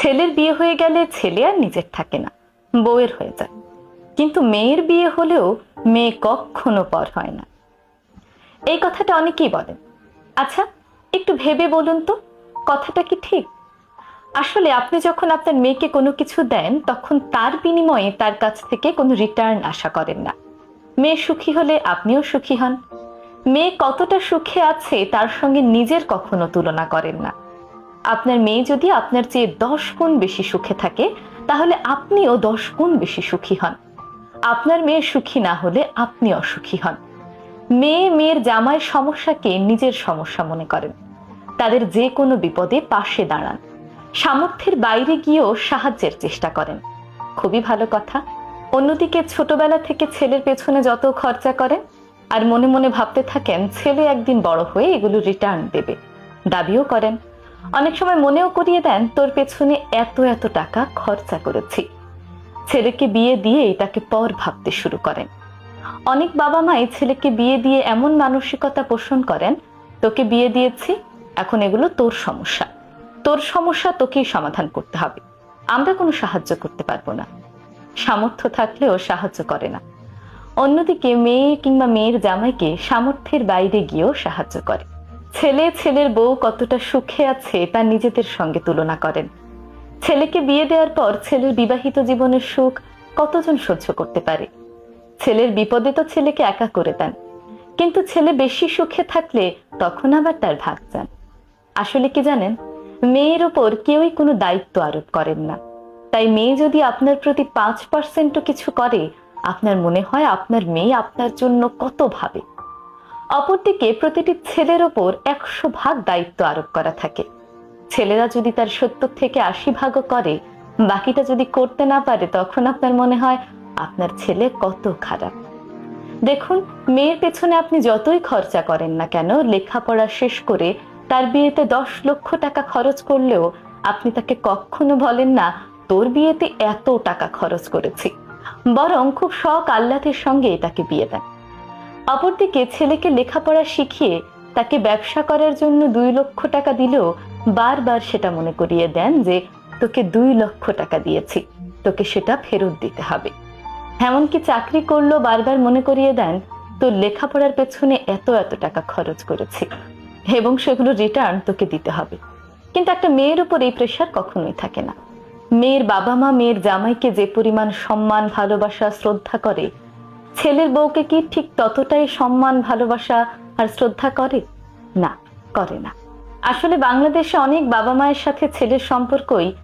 ছেলের বিয়ে হয়ে গেলে ছেলে আর নিজের থাকে না, বউয়ের হয়ে যায়। কিন্তু মেয়ের বিয়ে হলেও মেয়ে কখনো পর হয় না। এই কথাটা অনেকেই বলেন। আচ্ছা, একটু ভেবে বলুন তো, কথাটা কি ঠিক? আসলে আপনি যখন আপনার মেয়েকে কোনো কিছু দেন, তখন তার বিনিময়ে তার কাছ থেকে কোনো রিটার্ন আশা করেন না। মেয়ে সুখী হলে আপনিও সুখী হন। মেয়ে কতটা সুখে আছে তার সঙ্গে নিজের কখনো তুলনা করেন না। আপনার মেয়ে যদি আপনার চেয়ে 10 গুণ বেশি সুখে থাকে, তাহলে আপনিও 10 গুণ বেশি সুখী হন। আপনার মেয়ে সুখী না হলে আপনি অসুখী হন। মেয়ে মেয়ের জামাইয়ের সমস্যাকে নিজের সমস্যা মনে করেন। তাদের যে কোনো বিপদে পাশে দাঁড়ান। সামর্থ্যের বাইরে গিয়েও সাহায্যের চেষ্টা করেন। খুবই ভালো কথা। অন্যদিকে ছোটবেলা থেকে ছেলের পেছনে যত খরচা করেন, আর মনে মনে ভাবতে থাকেন ছেলে একদিন বড় হয়ে এগুলো রিটার্ন দেবে, দাবিও করেন। অনেক সময় মনেও করিয়ে দেন তোর পেছনে এত এত টাকা খরচা করেছি। ছেলেকে বিয়ে দিয়ে তাকে পর ভাবতে শুরু করেন। অনেক বাবা মাই ছেলেকে বিয়ে দিয়ে এমন মানসিকতা পোষণ করেন, তোকে বিয়ে দিয়েছি, এখন এগুলো তোর সমস্যা, তোর সমস্যা তোকেই সমাধান করতে হবে, আমরা কোনো সাহায্য করতে পারবো না। সামর্থ্য থাকলেও সাহায্য করে না। অন্যদিকে মেয়ে কিংবা মেয়ের জামাইকে সামর্থ্যের বাইরে গিয়েও সাহায্য করে। ছেলে ছেলের বউ কতটা সুখে আছে তা নিজেদের সঙ্গে তুলনা করেন। ছেলেকে বিয়ে দেওয়ার পর ছেলের বিবাহিত জীবনের সুখ কতজন সহ্য করতে পারে? ছেলের বিপদে তো ছেলেকে একা করে দেন, কিন্তু ছেলে বেশি সুখে থাকলে তখন আবার তার ভাগ চান। আসলে কি জানেন, মেয়ের উপর কেউই কোনো দায়িত্ব আরোপ করেন না। তাই মেয়ে যদি আপনার প্রতি 5% কিছু করে, আপনার মনে হয় আপনার মেয়ে আপনার জন্য কত ভাবে। অপরদিকে প্রতিটি ছেলের ওপর 100 ভাগ দায়িত্ব আরোপ করা থাকে। ছেলেরা যদি তার 70 থেকে 80 ভাগও করে, বাকিটা যদি করতে না পারে, তখন আপনার মনে হয় আপনার ছেলে কত খারাপ। দেখুন, মেয়ের পেছনে আপনি যতই খরচা করেন না কেন, লেখাপড়া শেষ করে তার বিয়েতে 10 লক্ষ টাকা খরচ করলেও আপনি তাকে কখনো বলেন না তোর বিয়েতে এত টাকা খরচ করেছি, বরং খুব শখ আহ্লাদের সঙ্গে তাকে বিয়ে দেন। অপরদিকে ছেলেকে লেখাপড়া শিখিয়ে তাকে ব্যবসা করার জন্য 2 লক্ষ টাকা দিলেও বারবার সেটা মনে করিয়ে দেন যে তোকে 2 লক্ষ টাকা দিয়েছি, তোকে সেটা ফেরত দিতে হবে। এমনকি চাকরি করলো বারবার মনে করিয়ে দেন তোর লেখাপড়ার পেছনে এত এত টাকা খরচ করেছি এবং সেগুলো রিটার্ন তোকে দিতে হবে। কিন্তু একটা মেয়ের উপর এই প্রেশার কখনোই থাকে না। মেয়ের বাবা মা মেয়ের জামাইকে যে পরিমাণ সম্মান, ভালোবাসা, শ্রদ্ধা করে, ছেলের বউকে কি ঠিক ততটাই সম্মান, ভালোবাসা আর শ্রদ্ধা করে? না, করে না। আসলে বাংলাদেশে অনেক বাবা মায়ের সাথে ছেলের সম্পর্কই